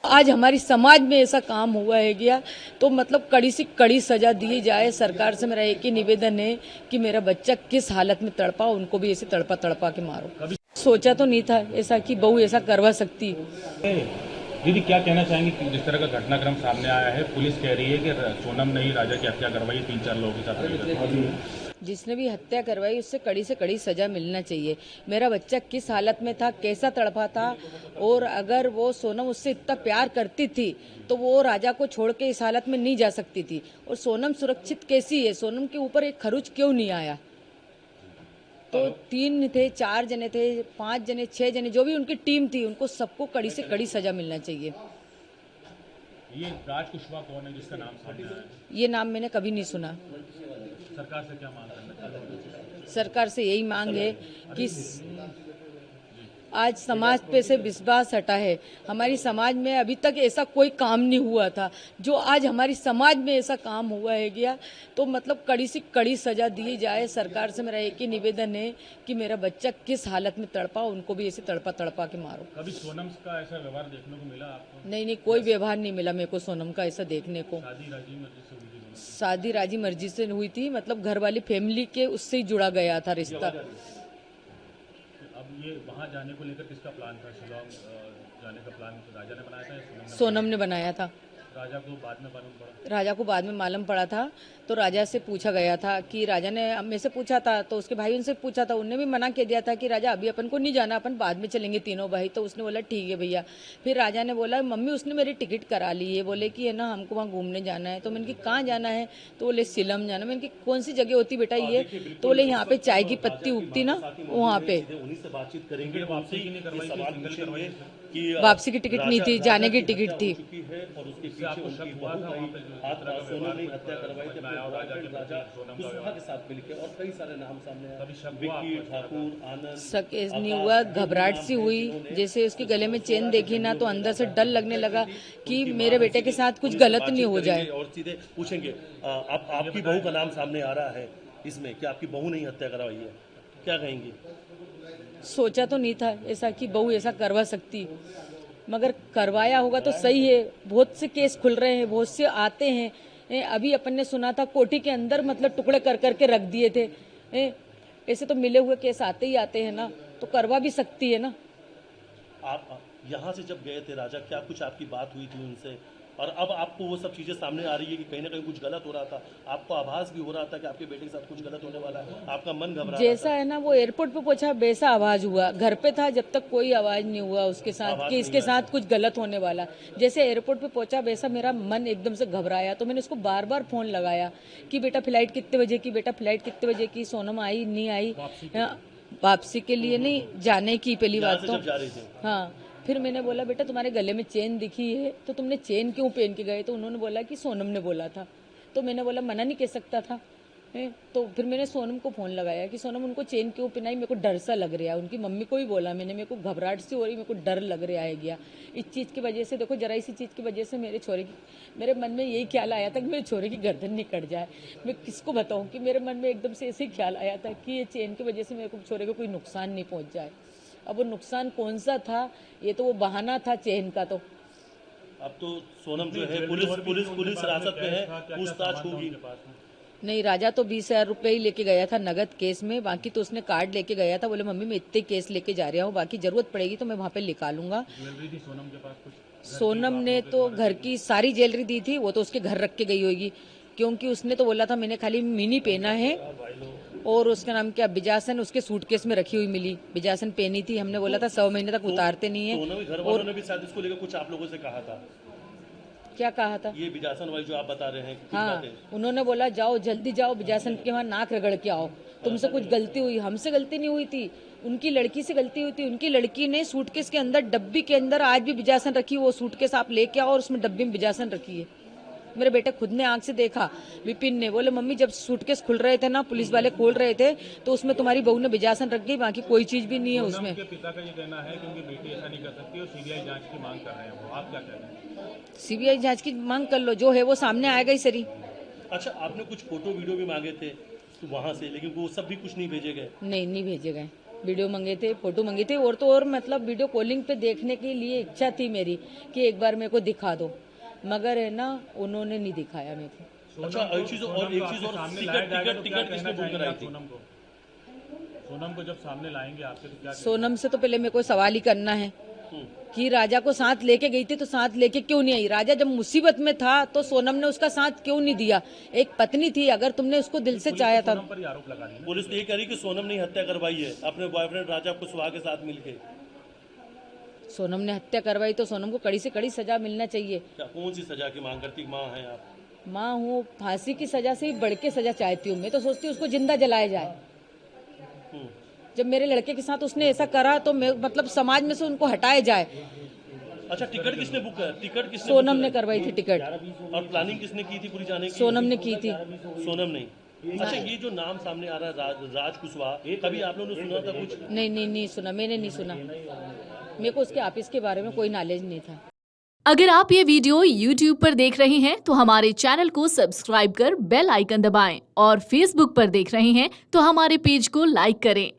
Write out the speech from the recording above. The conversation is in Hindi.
आज हमारी समाज में ऐसा काम हुआ है गया तो मतलब कड़ी से कड़ी सजा दी जाए। सरकार से मेरा एक ही निवेदन है कि मेरा बच्चा किस हालत में तड़पा, उनको भी ऐसे तड़पा तड़पा के मारो। सोचा तो नहीं था ऐसा कि बहू ऐसा करवा सकती। दीदी क्या कहना चाहेंगे कि जिस तरह का घटनाक्रम सामने आया है, पुलिस कह रही है कि सोनम ने ही राजा की हत्या करवाई, 3-4 लोगों के साथ। जिसने भी हत्या करवाई उससे कड़ी से कड़ी सजा मिलना चाहिए। मेरा बच्चा किस हालत में था, कैसा तड़पा था, और अगर वो सोनम उससे इतना प्यार करती थी तो वो राजा को छोड़ के इस हालत में नहीं जा सकती थी। और सोनम सुरक्षित कैसी है, सोनम के ऊपर एक खरोच क्यों नहीं आया? तो 3 थे, 4 जने थे, 5 जने, 6 जने, जो भी उनकी टीम थी, उनको सबको कड़ी से कड़ी सजा मिलना चाहिए। ये राज कुशवाहा कौन है जिसका नाम सामने आया है? ये नाम मैंने कभी नहीं सुना। सरकार से क्या मांग करना चाहते हैं? सरकार से यही मांग है कि आज समाज पे से विश्वास हटा है। हमारी समाज में अभी तक ऐसा कोई काम नहीं हुआ था, जो आज हमारी समाज में ऐसा काम हुआ है गया तो मतलब कड़ी से कड़ी सजा दी जाए। सरकार से मेरा एक ही निवेदन है कि मेरा बच्चा किस हालत में तड़पा, उनको भी ऐसे तड़पा तड़पा के मारो। कभी सोनम का ऐसा व्यवहार देखने को मिला आपको? नहीं, कोई व्यवहार नहीं मिला मेरे को सोनम का ऐसा देखने को। शादी राजी मर्जी से हुई थी? शादी राजी मर्जी से हुई थी, मतलब घर वाली फैमिली के उससे ही जुड़ा गया था रिश्ता। अब ये वहाँ जाने को लेकर किसका प्लान था? शिलोंग जाने का प्लान राजा ने बनाया था या सोनम ने बनाया था। राजा को बाद में मालूम पड़ा? राजा को बाद में मालूम पड़ा था, तो राजा से पूछा गया था कि राजा ने मेरे से पूछा था, तो उसके भाई उनसे पूछा था, उनने भी मना कर दिया था कि राजा अभी अपन को नहीं जाना, अपन बाद में चलेंगे तीनों भाई। तो उसने बोला ठीक है भैया। फिर राजा ने बोला मम्मी उसने मेरी टिकट करा ली है, बोले कि है ना हमको वहाँ घूमने जाना है। तो मैंने कि कहाँ जाना है? तो बोले शिलम जाना। मैंने कि कौन सी जगह होती बेटा ये? तो बोले यहाँ पे चाय की पत्ती उगती ना, वहाँ पे। बातचीत करेंगे, वापसी की टिकट नहीं थी, जाने की टिकट थी। और उसके पीछे उनकी बहू सोनम ने हत्या करवाई थी राजा कुशवाहा के साथ मिलकर, और कई सारे नाम सामने आए, विक्की ठाकुर, आनंद। शक नहीं हुआ, घबराहट सी हुई। जैसे उसके गले में चेन देखी ना तो अंदर से डर लगने लगा कि मेरे बेटे के साथ कुछ गलत नहीं हो जाए। और सीधे पूछेंगे, आपकी बहू का नाम सामने आ रहा है इसमें, क्या आपकी बहू ने ही हत्या करवाई है? क्या कहेंगे? सोचा तो नहीं था ऐसा कि बहू ऐसा करवा सकती, मगर करवाया होगा तो सही है। बहुत से केस खुल रहे हैं, बहुत से आते हैं। अभी अपन ने सुना था कोठी के अंदर मतलब टुकड़े कर करके रख दिए थे। ऐसे तो मिले हुए केस आते ही आते हैं ना, तो करवा भी सकती है ना। आप यहाँ से जब गए थे राजा, क्या कुछ आपकी बात हुई थी उनसे? और अब आपको वो सब चीजें सामने आ रही है कि कहीं ना कहीं कुछ गलत हो रहा था, आपको आभास भी हो रहा था कि आपके बेटे के साथ कुछ गलत होने वाला है, आपका मन घबरा रहा था? जैसा है ना वो एयरपोर्ट पे पहुंचा वैसा आवाज हुआ, घर पे था जब तक कोई आवाज नहीं हुआ उसके साथ कि इसके साथ कुछ गलत होने वाला। जैसे एयरपोर्ट पे पहुंचा वैसा मेरा मन एकदम से घबराया, तो मैंने उसको बार बार फोन लगाया कि बेटा फ्लाइट कितने बजे की, बेटा फ्लाइट कितने बजे की। सोनम आई नहीं आई? वापसी के लिए नहीं, जाने की पहली बात तो। हाँ, फिर मैंने बोला बेटा तुम्हारे गले में चेन दिखी है तो तुमने चेन क्यों पहन के गए? तो उन्होंने बोला कि सोनम ने बोला था। तो मैंने बोला मना नहीं कह सकता था। तो फिर मैंने सोनम को फोन लगाया कि सोनम उनको चेन क्यों पहनाई, मेरे को डर सा लग रहा है। उनकी मम्मी को भी बोला मैंने, मेरे को घबराहट सी हो रही, मेरे को डर लग रहा है गया इस चीज़ की वजह से। देखो जरा इसी चीज़ की वजह से मेरे मन में यही ख्याल आया था कि मेरे छोरे की गर्दन नहीं कट जाए। मैं किसको बताऊँ कि मेरे मन में एकदम से ऐसे ही ख्याल आया था कि ये चेन की वजह से मेरे को छोरे को कोई नुकसान नहीं पहुँच जाए। अब वो नुकसान कौन सा था, ये तो वो बहाना था चेन का। तो अब तो सोनम जो है पुलिस हिरासत में है, पूछताछ होगी। नहीं, राजा तो 20,000 रुपये ही लेके गया था नगद केस में, बाकी तो उसने कार्ड लेके गया था। बोले मम्मी मैं इतने केस लेके जा रहा हूँ, बाकी जरूरत पड़ेगी तो मैं वहाँ पे निकालूंगा। ज्वेलरी थी सोनम के पास कुछ? सोनम ने तो घर की सारी ज्वेलरी दी थी, वो तो उसके घर रख के गई होगी, क्योंकि उसने तो बोला था मैंने खाली मिनी पहना है। और उसका नाम क्या, बिजासन, उसके सूटकेस में रखी हुई मिली, बिजासन पहनी थी। हमने बोला था 100 महीने तक उतारते नहीं है। घर वालों ने भी शायद इसको लेकर कुछ आप लोगों से कहा था? क्या कहा था? ये बिजासन वाली जो आप बता रहे हैं, हाँ, उन्होंने बोला जाओ जल्दी जाओ बिजासन के वहाँ नाक रगड़ के आओ, तुमसे कुछ गलती हुई। हमसे गलती नहीं हुई थी, उनकी लड़की से गलती हुई थी। उनकी लड़की ने सूटकेस के अंदर, डब्बी के अंदर आज भी बिजासन रखी, वो सूटकेस आप लेके आओ और उसमें डब्बी में बिजासन रखी है। मेरे बेटे खुद ने आंख से देखा, विपिन ने। बोले मम्मी जब सूटकेस खुल रहे थे ना, पुलिस वाले खोल रहे थे, तो उसमें तुम्हारी बहू ने बिजासन रख गई, बाकी कोई चीज भी नहीं है उसमें। उनके पिता का ये कहना है कि उनकी बेटी ऐसा नहीं कर सकती और सीबीआई जांच की मांग कर रहे हैं वो, आप क्या कह रहे हैं? सीबीआई जांच की मांग कर लो, जो है वो सामने आएगा ही सरी। अच्छा, आपने कुछ फोटो वीडियो भी मांगे थे वहां से, लेकिन वो सब भी कुछ नहीं भेजे गए? नहीं भेजे गए। वीडियो मंगे थे, फोटो मंगी थी, और तो और मतलब वीडियो कॉलिंग पे देखने के लिए इच्छा थी मेरी कि एक बार मेरे को दिखा दो, मगर है ना उन्होंने नहीं दिखाया मेरे को। अच्छा एक चीज और टिकट किसने बुक कराई थी? सोनम को जब सामने लाएंगे आपसे तो क्या सोनम से तो पहले मेरे को सवाल ही करना है कि राजा को साथ लेके गई थी तो साथ लेके क्यों नहीं आई? राजा जब मुसीबत में था तो सोनम ने उसका साथ क्यों नहीं दिया? एक पत्नी थी, अगर तुमने उसको दिल से चाहा था। सोनम पर ही आरोप लगा रही है। पुलिस तो ये कह रही कि सोनम ने हत्या करवाई है अपने बॉयफ्रेंड राजा कुशवाहा के साथ मिलके। सोनम ने हत्या करवाई तो सोनम को कड़ी से कड़ी सजा मिलना चाहिए। क्या कौन सी सजा की मांग करती? माँ हैं आप? माँ हूँ, फांसी की सजा से ही बढ़ के सजा चाहती हूँ। मैं तो सोचती हूँ उसको जिंदा जलाया जाए। जब मेरे लड़के के साथ उसने ऐसा करा तो मैं मतलब समाज में से उनको हटाया जाए। अच्छा टिकट किसने बुक कर? टिकट किसने? सोनम ने करवाई थी टिकट। और प्लानिंग किसने की थी पूरी जाने की? सोनम ने की थी। सोनम नहीं। अच्छा ये जो नाम सामने आ रहा है राज कुशवाहा, कभी आप लोगों ने सुना था कुछ? नहीं सुना, मैंने नहीं सुना। मेरे को उसके ऑफिस के बारे में कोई नॉलेज नहीं था। अगर आप ये वीडियो YouTube पर देख रहे हैं तो हमारे चैनल को सब्सक्राइब कर बेल आइकन दबाएं, और Facebook पर देख रहे हैं तो हमारे पेज को लाइक करें।